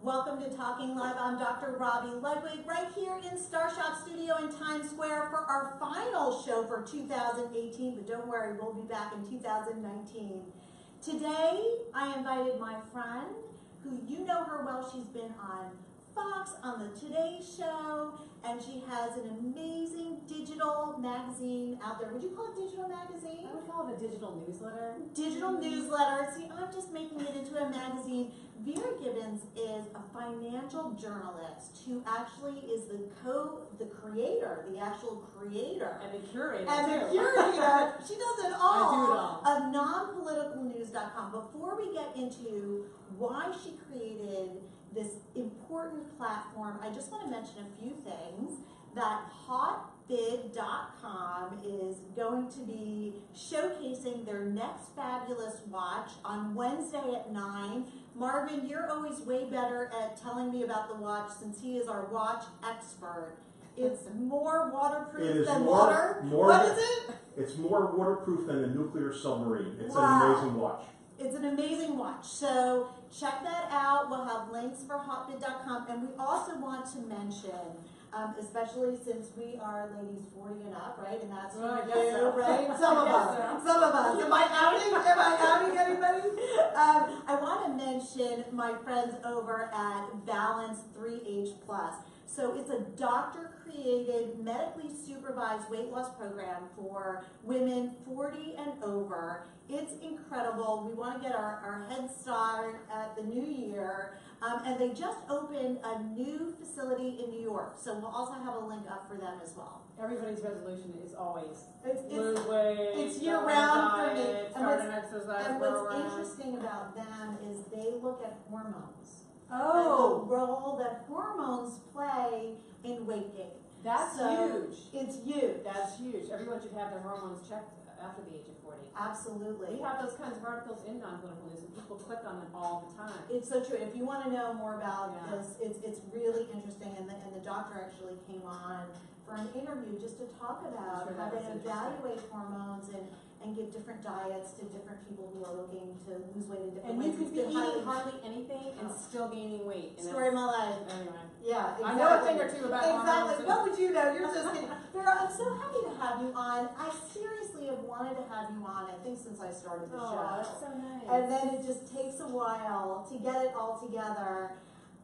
Welcome to Talking Live. I'm Dr. Robi Ludwig, right here in Star Shop Studio in Times Square for our final show for 2018, but don't worry, we'll be back in 2019. Today, I invited my friend, who you know her well. She's been on Fox, on the Today Show, and she has an amazing digital magazine out there. Would you call it digital magazine? I would call it a digital newsletter. Digital newsletter. See, I'm just making it into a magazine. Vera Gibbons is a financial journalist who actually is the creator, the actual creator. And the curator, She does it all. I do it all. Of nonpoliticalnews.com. Before we get into why she created this important platform, I just want to mention a few things. That HauteBid.com is going to be showcasing their next fabulous watch on Wednesday at 9. Marvin, you're always way better at telling me about the watch since he is our watch expert. It's more waterproof than water. What is it? It's more waterproof than a nuclear submarine. It's Wow. an amazing watch. It's an amazing watch. So check that out. We'll have links for HauteBid.com. And we also want to mention, especially since we are ladies 40 and up, right? And that's what we do, so. right? Some of us. Some of us. Am I outing anybody? I want to mention my friends over at Balance 3H Plus. So it's a doctor-created, medically supervised weight loss program for women 40 and over. It's incredible. We want to get our head start at the new year. And they just opened a new facility in New York. So we'll also have a link up for them as well. Everybody's resolution is always It's weight, it's year-round for me. start an exercise And program. what's interesting about them is they look at hormones. Oh, And the role that hormones play in weight gain. that's huge. It's huge. That's huge. Everyone should have their hormones checked after the age of 40. Absolutely. We have those kinds of articles in non-political news, and people click on them all the time. It's so true. If you want to know more about Yeah. this, it's really interesting. And the doctor actually came on for an interview just to talk about Sure, how they that's interesting. evaluate hormones and give different diets to different people who are looking to lose weight in different And ways. you could be It's been eating highly- hardly anything and still gaining weight. And Story of my life. Anyway. Yeah, exactly. I know a thing or two about Exactly. hormones. What would you know? You're just kidding. Vera, I'm so happy to have you on. I seriously have wanted to have you on, I think, since I started the Oh, show. that's so nice. And then it just takes a while to get it all together.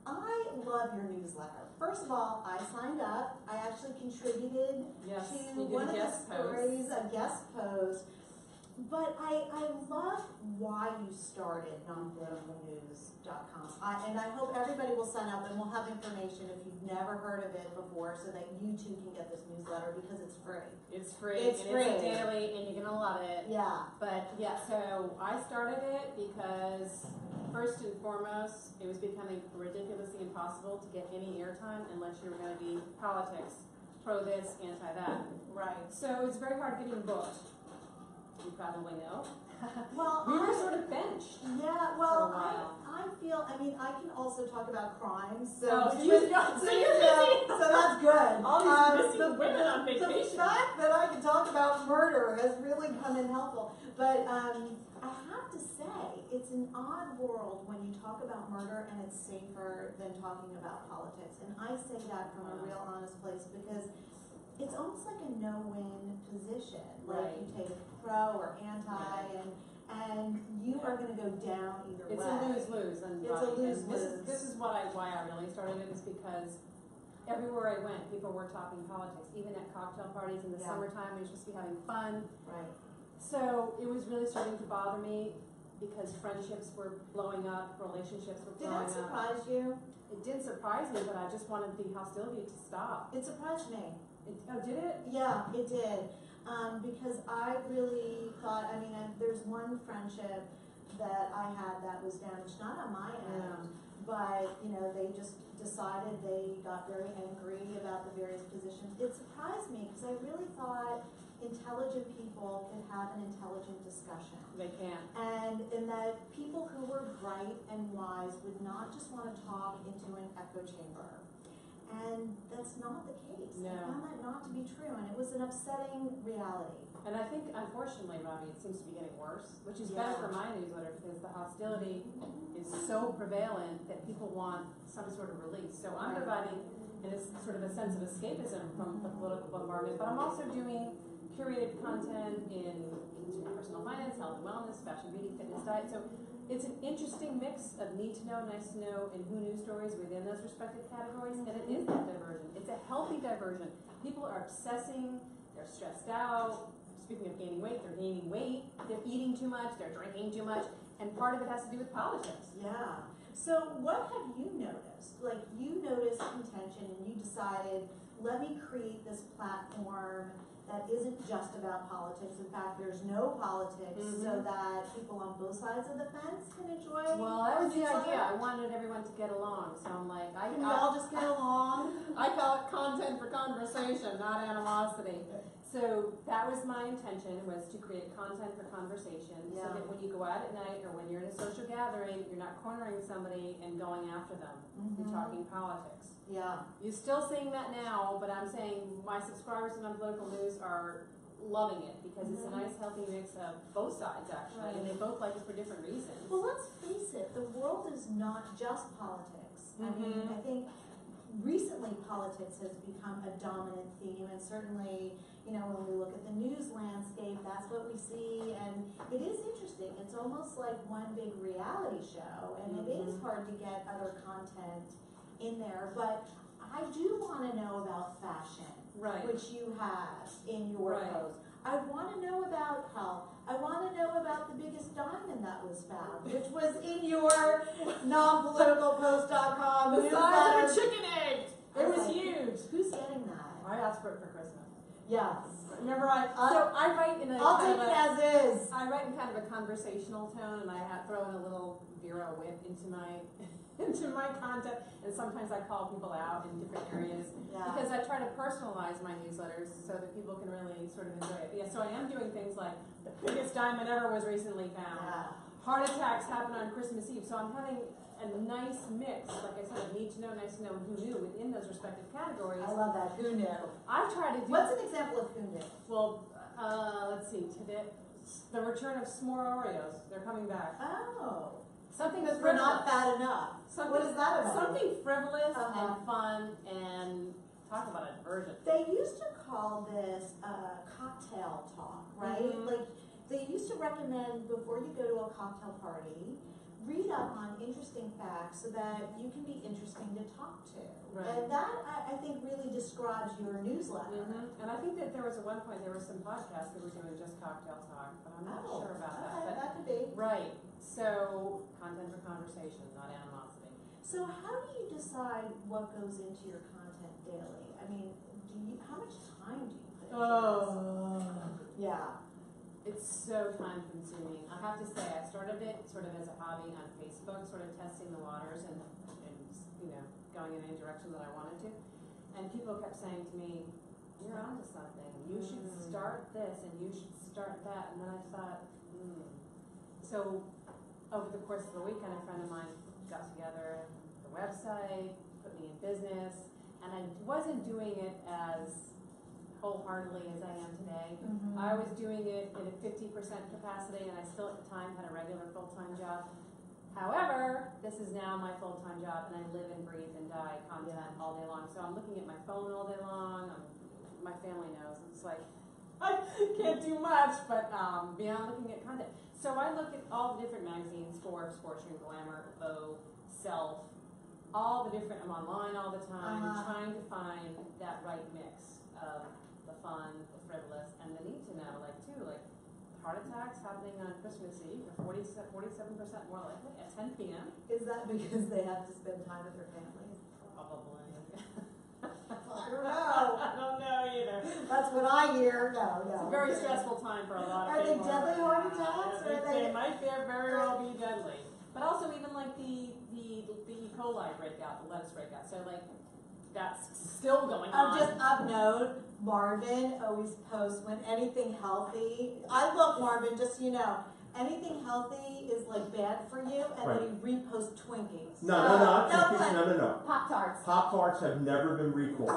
I love your newsletter. First of all, I signed up. I actually contributed Yes, to you did one a of the guest post. stories, a guest post. But I love why you started nonpoliticalnews.com. And I hope everybody will sign up, and we'll have information if you've never heard of it before so that you too can get this newsletter because it's free. It's free. It's and free. It's daily, and you're gonna love it. Yeah. But yeah, so I started it because first and foremost, it was becoming ridiculously impossible to get any airtime unless you were going to be politics, pro this, anti that. Right. So it's very hard getting booked. You probably know. Well, We were sort of benched. Yeah, For well, a while. I feel, I mean, I can also talk about crime, so, Oh, so you're so that's good. All these missing the, women on the vacation. fact that I can talk about murder has really come in helpful. But I have to say, it's an odd world when you talk about murder and it's safer than talking about politics. And I say that from a real honest place because it's almost like a no-win position. Like Right. you take pro or anti, and you are going to go down either way. It's a lose-lose. And It's a lose-lose. This is why I really started it, is because everywhere I went, people were talking politics, even at cocktail parties in the Yeah. summertime. We were supposed to be having fun. Right. So it was really starting to bother me because friendships were blowing up, relationships were Did blowing that up. surprise you? It did surprise me, but I just wanted the hostility to stop. It surprised me. Oh, did it? Yeah, it did. Because I really thought, I mean, there's one friendship that I had that was damaged, not on my end, but, you know, they just decided, they got very angry about the various positions. It surprised me because I really thought intelligent people could have an intelligent discussion. They can't. And that people who were bright and wise would not just want to talk into an echo chamber. And that's not the case. No. I found that not to be true, and it was an upsetting reality. And I think, unfortunately, Robbie, it seems to be getting worse, which is Yeah. better for my newsletter because the hostility is so prevalent that people want some sort of release. So I'm providing sort of a sense of escapism from the political bombardment, but I'm also doing curated content in consumer personal finance, health and wellness, fashion, beauty, fitness, diet. So it's an interesting mix of need to know, nice to know, and who news stories within those respective categories, and it is that diversion. It's a healthy diversion. People are obsessing, they're stressed out. Speaking of gaining weight, they're gaining weight, they're eating too much, they're drinking too much, and part of it has to do with politics. Yeah. So what have you noticed? Like, you noticed contention and you decided, let me create this platform that isn't just about politics. In fact, there's no politics, so that people on both sides of the fence can enjoy. Well, that was the each other. idea. I wanted everyone to get along, so I'm like, Can we all just get along? I call it content for conversation, not animosity. So that was my intention, was to create content for conversation, so Yeah. that when you go out at night or when you're in a social gathering, you're not cornering somebody and going after them and talking politics. Yeah. You're still seeing that now, but I'm saying my subscribers to Non-Political News are loving it because it's a nice healthy mix of both sides actually, and they both like it for different reasons. Well, let's face it, the world is not just politics. I mean, I think recently politics has become a dominant theme, and certainly, you know, when we look at the news landscape, that's what we see, and it is interesting. It's almost like one big reality show, and it is hard to get other content in there, but I do want to know about fashion, Right. which you have in your Right. post. I want to know about health. I want to know about the biggest diamond that was found, which was in your nonpoliticalpost.com The size of a newsletter. chicken egg! It was huge! Who's getting that? I asked for it for Christmas. Yes. Remember, I write in a I'll kind take of it as is. I write in kind of a conversational tone, and I throw in a little Vera whip into my content, and sometimes I call people out in different areas Yeah. because I try to personalize my newsletters so that people can really sort of enjoy it. Yeah, so I am doing things like the biggest diamond ever was recently found. Yeah. Heart attacks happen on Christmas Eve, so I'm having a nice mix, like I said, of need to know, nice to know, and who knew within those respective categories. I love that. Who knew? I've tried to do. What's an example of who knew? Well, let's see. Today, the return of s'more Oreos. They're coming back. Oh. Something that's We're not frivolous. fat enough. Something, What is that about? Something frivolous Uh-huh. and fun and talk about a diversion. They used to call this cocktail talk, right? Like, they used to recommend before you go to a cocktail party, read up on interesting facts so that you can be interesting to talk to. Right. And that, I think, really describes your newsletter. And I think that there was at one point, there were some podcasts that were doing just cocktail talk, but I'm not sure about that. Okay, But, that could be. right. So, content for conversation, not animosity. So how do you decide what goes into your content daily? I mean, how much time do you put into this? Yeah. It's so time consuming. I have to say, I started it sort of as a hobby on Facebook, sort of testing the waters and you know, going in any direction that I wanted to. And people kept saying to me, you're onto something. You should start this and you should start that. And then I thought, So over the course of the weekend, a friend of mine got together the website, put me in business, and I wasn't doing it as wholeheartedly as I am today. I was doing it in a 50% capacity, and I still at the time had a regular full-time job. However, this is now my full-time job, and I live and breathe and die content all day long. So I'm looking at my phone all day long. My family knows. It's like, I can't do much, but beyond looking at content. So I look at all the different magazines, Forbes, Fortune, Glamour, Vogue, Self, all the different, I'm online all the time, trying to find that right mix of the fun, the frivolous, and the need to know, like heart attacks happening on Christmas Eve are 47% more likely at 10 p.m. Is that because they have to spend time with their families? Probably. I don't know. I don't know either. That's what I hear. No. It's a very stressful time for a lot of Are they people. deadly heart attacks? Yeah, Or they might very well be deadly. But also even like the E. coli breakout, the lettuce breakout. So like that's still going on. Just of note, Marvin always posts when anything healthy. I love Marvin, just so you know. anything healthy is like bad for you, and then he reposts Twinkies. No, no. Pop-Tarts. Pop-Tarts have never been recalled.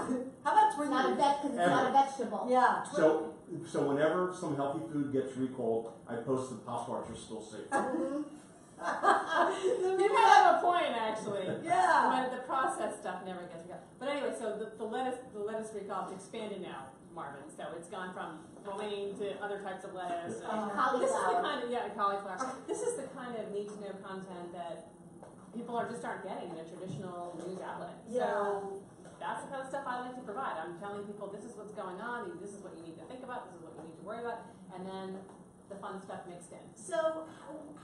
How about It's not a Twinkies? because it's not a vegetable. Yeah. So whenever some healthy food gets recalled, I post the Pop-Tarts are still safe. You might have a point, actually. Yeah. But the processed stuff never gets recalled. But anyway, so the lettuce recall is expanded now, Marvin. So it's gone from romaine to other types of lettuce. Cauliflower. This is the kind of cauliflower. This is the kind of need to know content that people aren't getting in a traditional news outlet. Yeah. So that's the kind of stuff I like to provide. I'm telling people this is what's going on, this is what you need to think about, this is what you need to worry about, and then the fun stuff mixed in. So,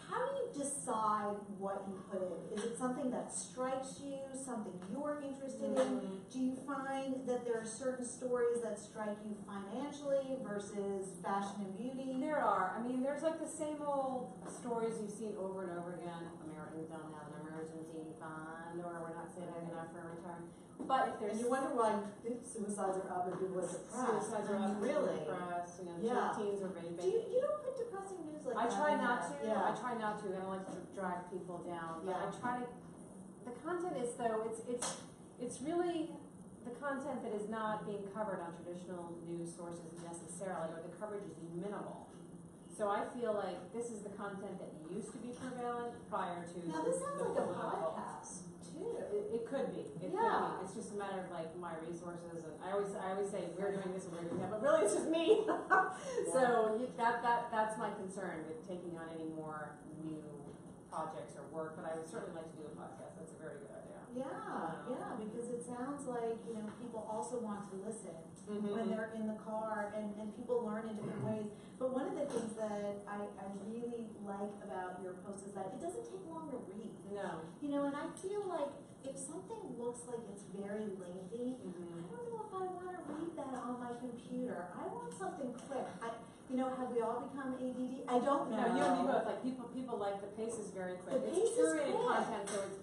how do you decide what you put in? Is it something that strikes you, something you're interested in? Do you find that there are certain stories that strike you financially versus fashion and beauty? There are. I mean, there's like the same old stories you've seen over and over again. Americans don't have an emergency fund, or we're not saving enough for retirement. But if there's... And you wonder why suicides are up and people are depressed. Suicides are up, really? depressed, Yeah. teens are raping. You don't put depressing news like I that try in not there. to. Yeah. I try not to. I don't like to drag people down. But Yeah. I try to. The content is though. It's really the content that is not being covered on traditional news sources necessarily, or the coverage is minimal. So I feel like this is the content that used to be prevalent prior to. Now this sounds like a political. podcast too. It could be. It could Yeah. be. It's just a matter of like my resources, and I always say we're doing this and we're doing that, but really it's just me. So that's my concern with taking on any more new projects or work. But I would certainly like to do a podcast. That's a very good idea. Yeah, because it sounds like, people also want to listen when they're in the car, and people learn in different ways. But one of the things that I really like about your post is that it doesn't take long to read. No. And I feel like if something looks like it's very lengthy, I don't know if I want to read that on my computer. I want something quick. Have we all become ADD? I don't know. No, you and me both. Like people like the pace is very quick. The It's pace is curated quick. content, so it's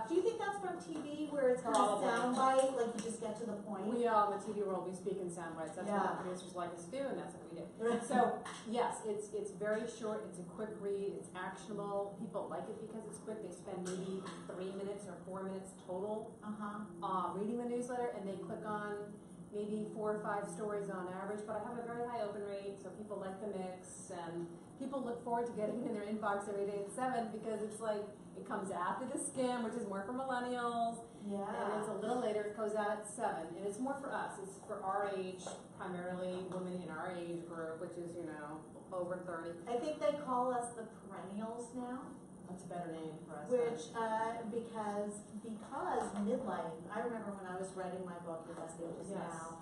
Do you think that's from TV where it's kind of Probably. soundbite, like you just get to the point? We all in the TV world, we speak in sound bites. That's Yeah. what the producers like us to do, and that's what we do. So yes, it's very short. It's a quick read. It's actionable. People like it because it's quick. They spend maybe 3 minutes or 4 minutes total reading the newsletter, and they click on maybe 4 or 5 stories on average. But I have a very high open rate, so people like the mix, and people look forward to getting it in their inbox every day at 7 because it's like it comes after the skim, which is more for millennials. And it's a little later, it goes out at 7, and it's more for us. It's for our age, primarily women in our age group, which is, over 30. I think they call us the perennials now, That's a better name for us. which, because midlife, I remember when I was writing my book, Your Best Ages Yes. Now,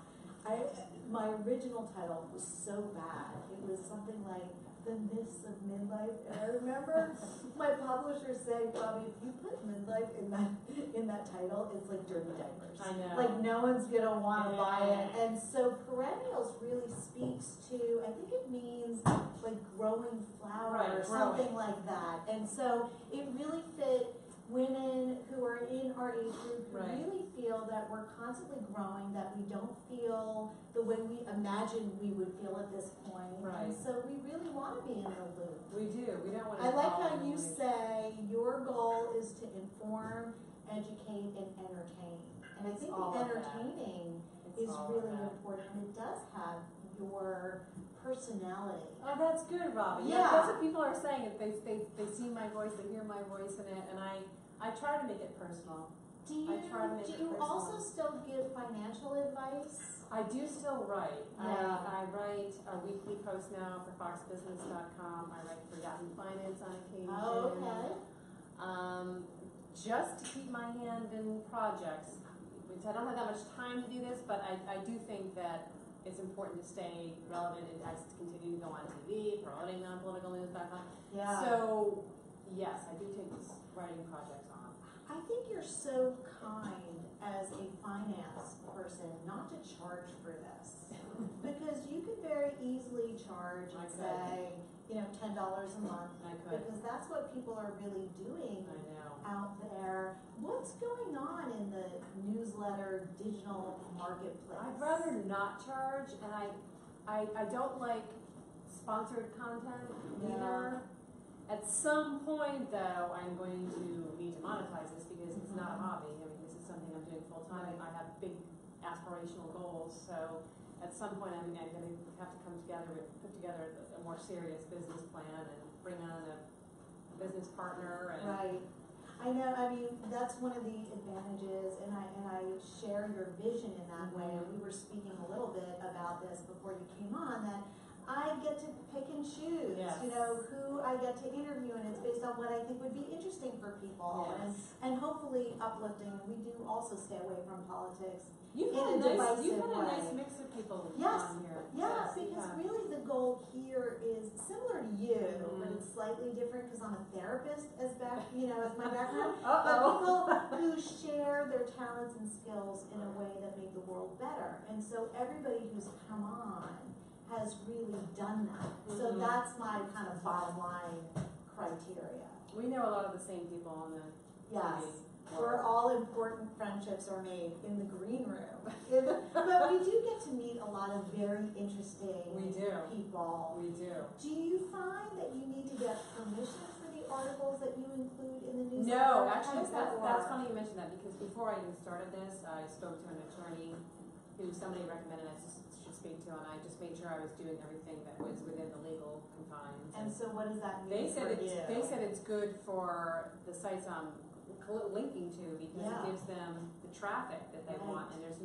my original title was so bad. It was something like The Myths of Midlife, and I remember my publisher saying, Bobby, if you put midlife in that title, it's like dirty diapers. I know. Like no one's gonna want to buy it. Yeah. And so perennials really speaks to, I think it means like growing flower Right, or something like that. And so it really fit women who are in our age group who Right. really feel that we're constantly growing, that we don't feel the way we imagined we would feel at this point. Right. And so we really want to be in the loop. We do. We don't want to. I like how you say your goal is to inform, educate, and entertain. And I It's think all the of that. entertaining It's is all of really that. important, and it does have your personality. Oh, that's good, Robbie. Yeah. That's what people are saying. If they see my voice, they hear my voice in it, and I try to make it personal. Do you also still give financial advice? I do still write. Yeah. I write a weekly post now for foxbusiness.com. I write for Yahoo Finance on occasion. Oh, okay. Just to keep my hand in projects, which I don't have that much time to do this, but I do think that it's important to stay relevant and as to continue to go on TV, promoting nonpoliticalnews.com. Yeah. So, yes, I do take these writing projects on. I think you're so kind as a finance person not to charge for this. Because you could very easily charge I and could. say, $10 a month. I could. Because that's what people are really doing I know. out there. What's going on in the newsletter digital marketplace? I'd rather not charge, and I don't like sponsored content Yeah. either. At some point, though, I'm going to need to monetize this because it's not a hobby. I mean, this is something I'm doing full time. Right. I have big aspirational goals, so at some point, I'm going to have to put together a more serious business plan and bring on a business partner. And Right. I know, I mean, that's one of the advantages, and I share your vision in that way. And we were speaking a little bit about this before you came on, that I get to pick and choose, Yes. you know, who I get to interview, and it's based on what I think would be interesting for people, Yes. and hopefully uplifting. And we do also stay away from politics. You've In had a a nice divisive nice way. mix of people Yes. on here. Yeah, Yes, you because have. really the goal here is similar to you, but Mhm. it's slightly different because I'm a therapist as my background. Uh-oh. But people who share their talents and skills in a way that make the world better. And so everybody who's come on has really done that. So Mhm. that's my kind of bottom line criteria. We know a lot of the same people on the Yes. TV. Where all important friendships are made in the green room. But we do get to meet a lot of very interesting We do. people. We do. Do you find that you need to get permission for the articles that you include in the newsletter? No, How actually, does that that's work? funny you mentioned that because before I even started this, I spoke to an attorney who somebody recommended I should speak to, and I just made sure I was doing everything that was within the legal confines. And so what does that mean They said for you? it's good for the sites I'm linking to because Yeah. it gives them the traffic that they Right. want, and there's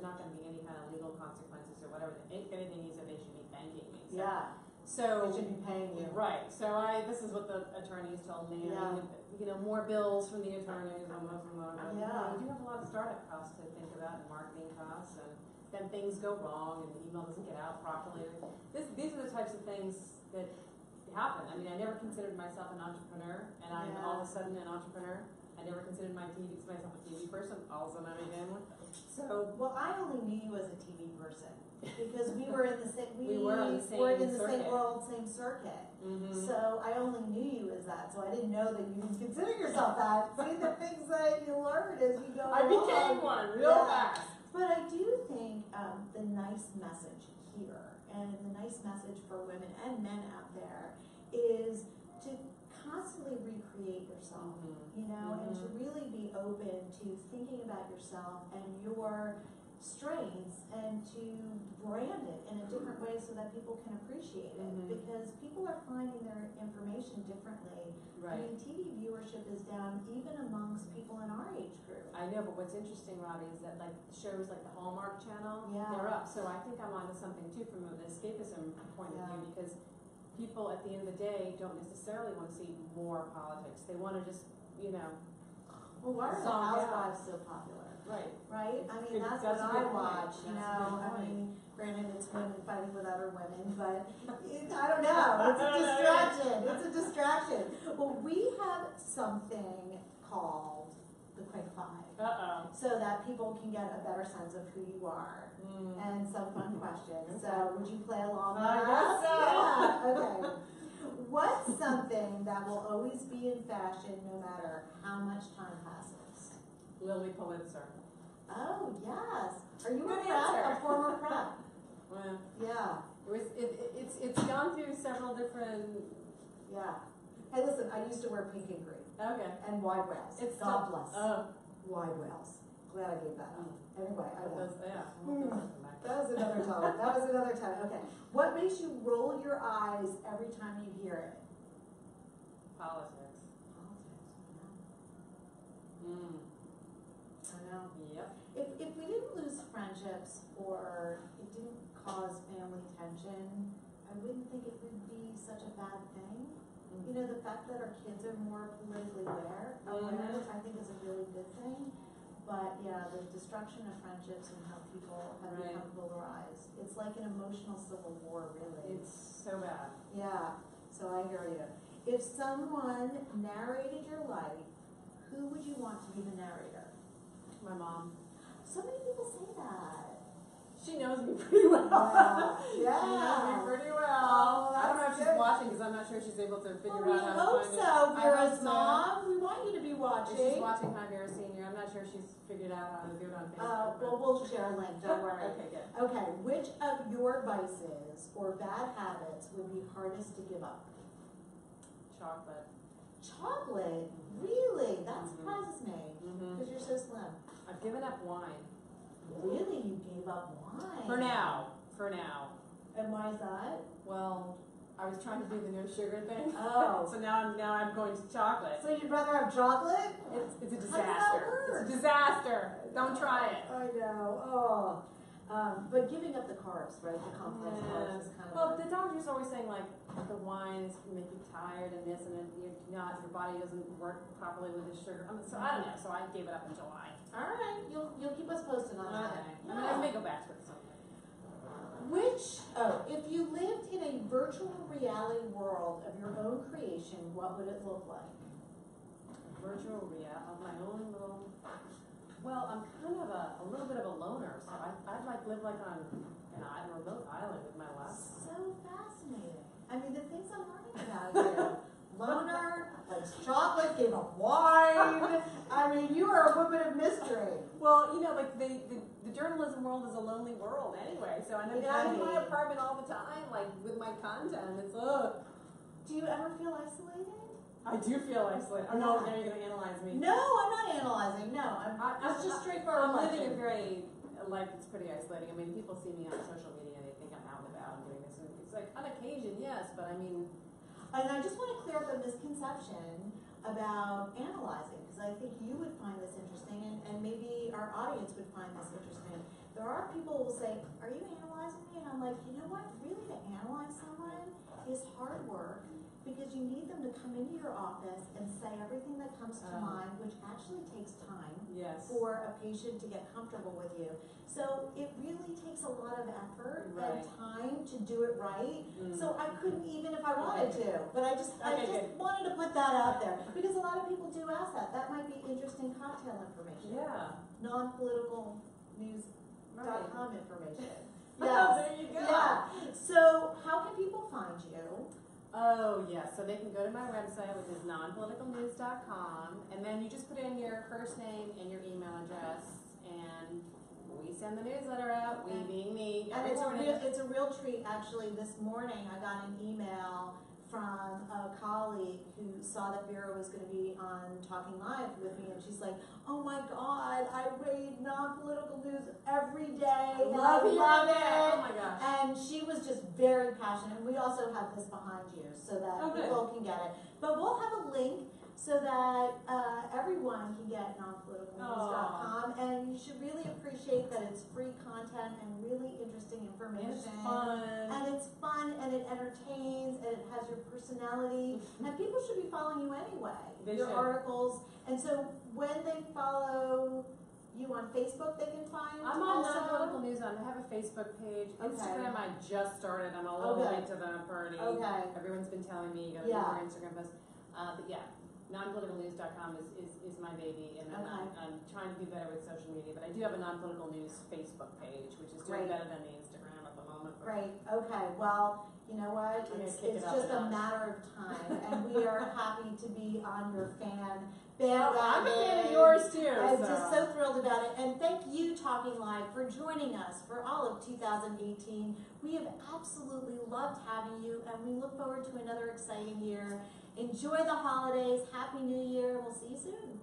not going to be any kind of legal consequences or whatever. If anything, he said they should be thanking me. So, Yeah, So they should be paying you. right. So this is what the attorneys told me. Yeah. More bills from the attorneys. Yeah. We do have a lot of startup costs to think about, and marketing costs, and then things go wrong, and the email doesn't get out properly. These are the types of things that happen. I mean, I never considered myself an entrepreneur, and I'm Yeah. all of a sudden an entrepreneur. I never considered myself a TV person. All of a sudden I became one. So Well, I only knew you as a TV person because we were in the same We were on the same were in the same circuit. world, same circuit. mhm. So I only knew you as that. So I didn't know that you didn't consider yourself that. See the things that you learn as you go I along. became one real Yeah. fast. But I do think the nice message here, and the nice message for women and men out there, is to constantly recreate yourself, Mhm. and to really be open to thinking about yourself and your strengths, and to brand it in a different way so that people can appreciate it. Mhm. Because people are finding their information differently. I Right. mean, TV viewership is down even amongst people in our age group. I know, but what's interesting, Robbie, is that like shows like the Hallmark Channel, Yeah. they're up. So I think I'm onto something too from an escapism point of Yeah. view, because people at the end of the day don't necessarily want to see more politics. They want to just, Well, why are the Song, yeah. Housewives so popular? right. Right? I mean, Good- that's that's what a I good point. watch, That's a good I mean, granted, it's women fighting with other women, but I don't know, it's a distraction. Well, we have something called the Quick Five, Uh-oh. so that people can get a better sense of who you are, Mm. and some fun questions. Okay. So would you play along with I us? guess so. Yeah, okay. What's something that will always be in fashion no matter how much time passes? Lily Pulitzer. Oh, yes. Are you a Good prep? answer. A former prep? Well, Yeah, it's gone through several different. yeah. Hey, listen, I used to wear pink and green Okay. and wide whales. It's God still- bless. Oh, Wide whales. Glad I gave that up. Anyway, I won't. yeah. That was another time. That was another time. Okay. What makes you roll your eyes every time you hear it? Politics. Politics. Mm. I know. Yep. If we didn't lose friendships or it didn't cause family tension, I wouldn't think it would be such a bad thing. You know, the fact that our kids are more politically aware, I think is a really good thing. But yeah, the destruction of friendships and how people have Right. become polarized. It's like an emotional civil war, really. It's so bad. Yeah, so I hear you. If someone narrated your life, who would you want to be the narrator? My mom. So many people say that. She knows me pretty well. Yeah. She knows me pretty well. Oh, I don't know if that's she's good. watching because I'm not sure she's able to figure Well, we out how to hope find it. so, I Vera's hope so. mom. We want you to be If watching. she's watching, hi Vera Senior. I'm not sure she's figured out how to do it on Facebook. Well, we'll share a link, don't worry. Okay, good. Okay, which of your vices or bad habits would be hardest to give up? Chocolate. Chocolate? Really? That Mhm. surprises me, Mm-hmm. because you're so slim. I've given up wine. Really? You gave up wine? For now. For now. And why is that? Well, I was trying to do the no sugar thing. Oh. So now I'm going to chocolate. So you'd rather have chocolate? It's a How does disaster. that work? It's a disaster. Don't try it. I know, oh. But giving up the carbs, right, the complex carbs is kind of. Well, the doctor's always saying like the wines can make you tired and this and then your body doesn't work properly with the sugar. So I don't know. So I gave it up in July. All right, you'll keep us posted on that. Okay. I mean, I may go back to it something. If you lived in a virtual reality world of your own creation, what would it look like? Virtual reality of my own little. Well, I'm kind of a little bit of a loner, so I'd like live like on an remote island with my laptop. So fascinating. I mean, the things I'm learning about you. Loner, likes chocolate, gave up wine. I mean, you are a woman of mystery. Well, you know, like the journalism world is a lonely world anyway, so I'm in my apartment all the time, like with my content. It's Do you ever feel isolated? I do feel isolated. Oh no, now you're gonna analyze me. No, I'm not analyzing. No, it's just straightforward. I'm living a very life that's pretty isolating. I mean, people see me on social media and they think I'm out and about and doing this, and it's like on occasion, yes, but I mean. And I just want to clear up a misconception about analyzing, because I think you would find this interesting, and maybe our audience would find this interesting. There are people who will say, "Are you analyzing me?" And I'm like, you know what? Really, to analyze someone is hard work, because you need them to come into your office and say everything that comes to mind, which actually takes time for a patient to get comfortable with you. So it really takes a lot of effort and time to do it right. So I couldn't even if I wanted to, but I just wanted to put that out there, because a lot of people do ask that. That might be interesting cocktail information. Yeah. nonpoliticalnews.com information. Yes. There you go. Yeah. So how can people find you? Oh, yes. So they can go to my website, which is nonpoliticalnews.com, and then you just put in your first name and your email address, and we send the newsletter out, we being me, And every morning. it's a real treat. Actually, this morning I got an email from a colleague who saw that Vera was going to be on Talking Live with me, and she's like, "Oh my God, I read non-political news every day, and I love it." Oh my gosh. And she was just very passionate. And we also have this behind you so that people can get it. But we'll have a link so that everyone can get nonpoliticalnews.com, and you should really appreciate that it's free content and really interesting information. And it's fun. And it's fun, and it entertains, and it has your personality, and people should be following you anyway. Your articles. And so when they follow you on Facebook, they can find I'm on Non-Political News. I have a Facebook page. Instagram, I just started. I'm a little late to the party. Everyone's been telling me you gotta do more Instagram posts. But yeah, nonpoliticalnews.com is my baby, and I'm trying to do better with social media. But I do have a Non-Political News Facebook page, which is doing better than the Instagram at the moment. Great. Okay. Well, you know what? It's just a matter of time, and we are happy to be on your fan bandwagon. I'm a fan of yours too. I'm just so thrilled about it. And thank you, Talking Live, for joining us for all of 2018. We have absolutely loved having you, and we look forward to another exciting year. Enjoy the holidays. Happy New Year. We'll see you soon.